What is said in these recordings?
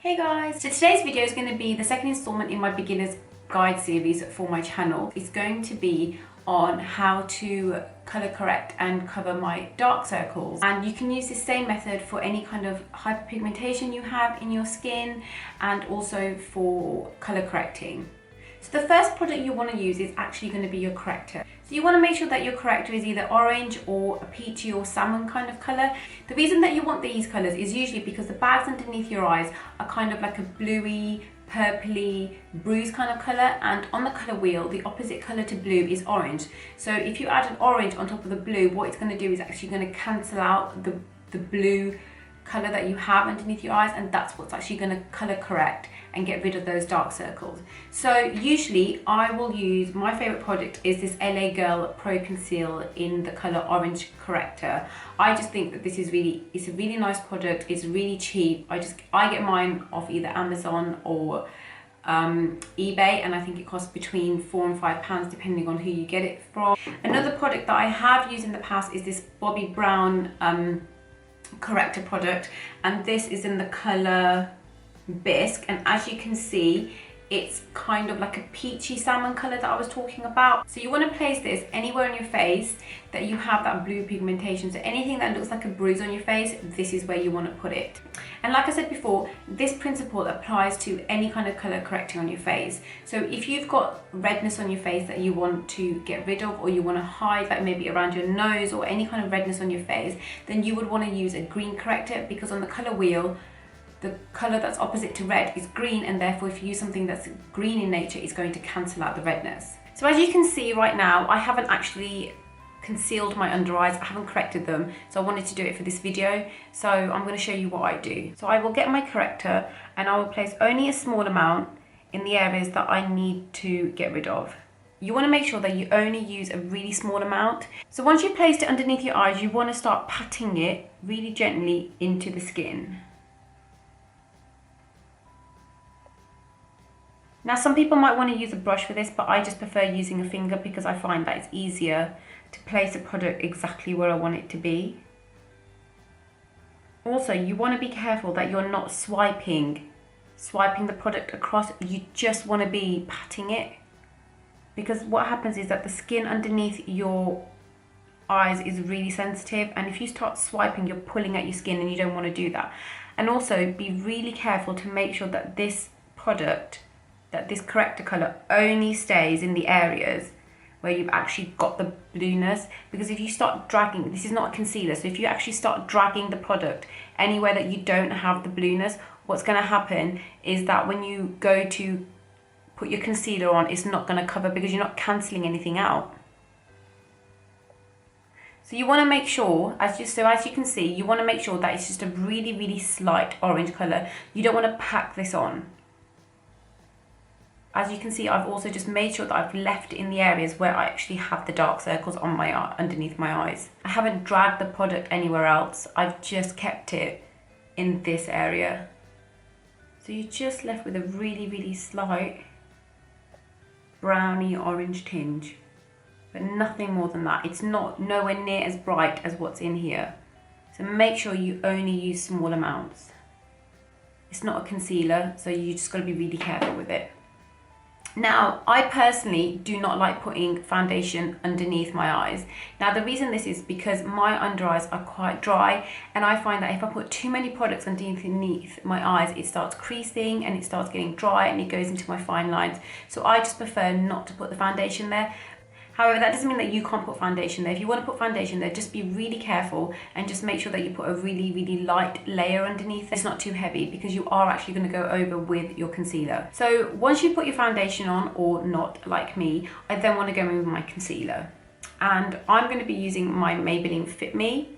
Hey guys! So today's video is going to be the second installment in my beginner's guide series for my channel. It's going to be on how to color correct and cover my dark circles, and you can use the same method for any kind of hyperpigmentation you have in your skin and also for color correcting. So the first product you want to use is actually going to be your corrector. So you want to make sure that your corrector is either orange or a peachy or salmon kind of colour. The reason that you want these colours is usually because the bags underneath your eyes are kind of like a bluey, purpley, bruised kind of colour, and on the colour wheel the opposite colour to blue is orange. So if you add an orange on top of the blue, what it's going to do is actually going to cancel out the blue colour that you have underneath your eyes, and that's what's actually going to colour correct and get rid of those dark circles. So usually I will use, my favourite product is this LA Girl Pro Conceal in the colour Orange Corrector. I just think that this is it's a really nice product. It's really cheap. I get mine off either Amazon or eBay, and I think it costs between £4 and £5 depending on who you get it from. Another product that I have used in the past is this Bobbi Brown corrector product, and this is in the colour Bisque, and as you can see it's kind of like a peachy salmon colour that I was talking about. So you want to place this anywhere on your face that you have that blue pigmentation. So anything that looks like a bruise on your face, this is where you want to put it. And like I said before, this principle applies to any kind of colour correcting on your face. So if you've got redness on your face that you want to get rid of, or you want to hide, like maybe around your nose or any kind of redness on your face, then you would want to use a green corrector, because on the colour wheel the colour that's opposite to red is green, and therefore if you use something that's green in nature, it's going to cancel out the redness. So as you can see right now, I haven't actually concealed my under eyes, I haven't corrected them, so I wanted to do it for this video. So I'm going to show you what I do. So I will get my corrector and I will place only a small amount in the areas that I need to get rid of. You want to make sure that you only use a really small amount. So once you've placed it underneath your eyes, you want to start patting it really gently into the skin. Now some people might want to use a brush for this, but I just prefer using a finger because I find that it's easier to place a product exactly where I want it to be. Also, you want to be careful that you're not swiping the product across. You just want to be patting it, because what happens is that the skin underneath your eyes is really sensitive, and if you start swiping, you're pulling at your skin, and you don't want to do that. And also be really careful to make sure that this corrector colour only stays in the areas where you've actually got the blueness, because if you start dragging, this is not a concealer, so if you actually start dragging the product anywhere that you don't have the blueness, what's going to happen is that when you go to put your concealer on, it's not going to cover because you're not cancelling anything out. So you want to make sure, as you can see, you want to make sure that it's just a really, really slight orange colour. You don't want to pack this on. As you can see, I've also just made sure that I've left it in the areas where I actually have the dark circles on my underneath my eyes. I haven't dragged the product anywhere else. I've just kept it in this area. So you're just left with a really, really slight browny orange tinge, but nothing more than that. It's nowhere near as bright as what's in here. So make sure you only use small amounts. It's not a concealer, so you just got to be really careful with it. Now, I personally do not like putting foundation underneath my eyes. Now, the reason this is because my under eyes are quite dry, and I find that if I put too many products underneath my eyes, it starts creasing and it starts getting dry and it goes into my fine lines. So I just prefer not to put the foundation there. However, that doesn't mean that you can't put foundation there. If you want to put foundation there, just be really careful and just make sure that you put a really, really light layer underneath. It's not too heavy, because you are actually going to go over with your concealer. So once you put your foundation on, or not like me, I then want to go in with my concealer. And I'm going to be using my Maybelline Fit Me.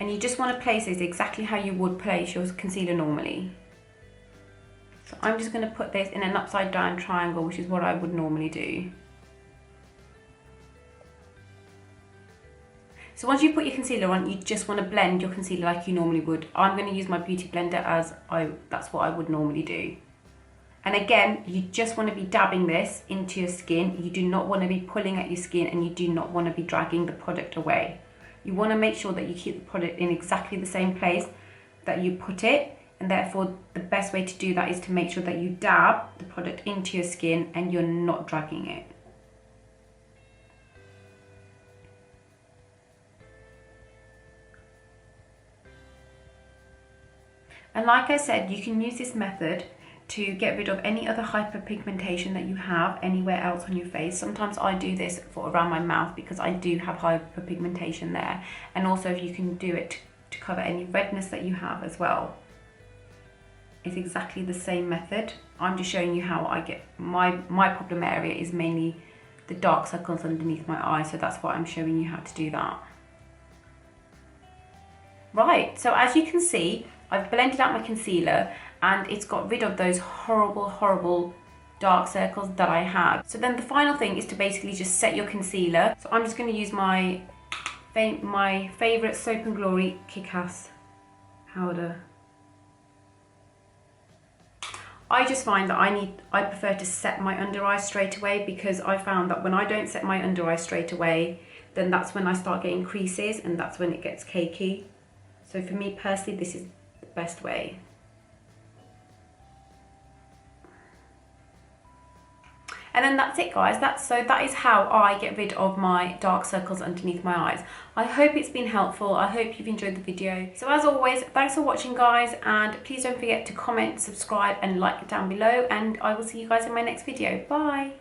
And you just want to place this exactly how you would place your concealer normally. So I'm just going to put this in an upside down triangle, which is what I would normally do. So once you put your concealer on, you just want to blend your concealer like you normally would. I'm going to use my beauty blender that's what I would normally do. And again, you just want to be dabbing this into your skin. You do not want to be pulling at your skin, and you do not want to be dragging the product away. You want to make sure that you keep the product in exactly the same place that you put it, and therefore the best way to do that is to make sure that you dab the product into your skin and you're not dragging it. And like I said, you can use this method to get rid of any other hyperpigmentation that you have anywhere else on your face. Sometimes I do this for around my mouth because I do have hyperpigmentation there, and also if you can do it to cover any redness that you have as well. It's exactly the same method. I'm just showing you how I get my problem area is mainly the dark circles underneath my eyes, so that's why I'm showing you how to do that. Right, so as you can see, I've blended out my concealer and it's got rid of those horrible dark circles that I had. So then the final thing is to basically just set your concealer. So I'm just going to use my favourite Soap and Glory Kick-Ass powder. I just find that I prefer to set my under eye straight away, because I found that when I don't set my under eye straight away, then that's when I start getting creases and that's when it gets cakey. So for me personally, this is the best way. And then that's it, guys. That is how I get rid of my dark circles underneath my eyes. I hope it's been helpful. I hope you've enjoyed the video. So as always, thanks for watching, guys, and please don't forget to comment, subscribe and like it down below, and I will see you guys in my next video. Bye.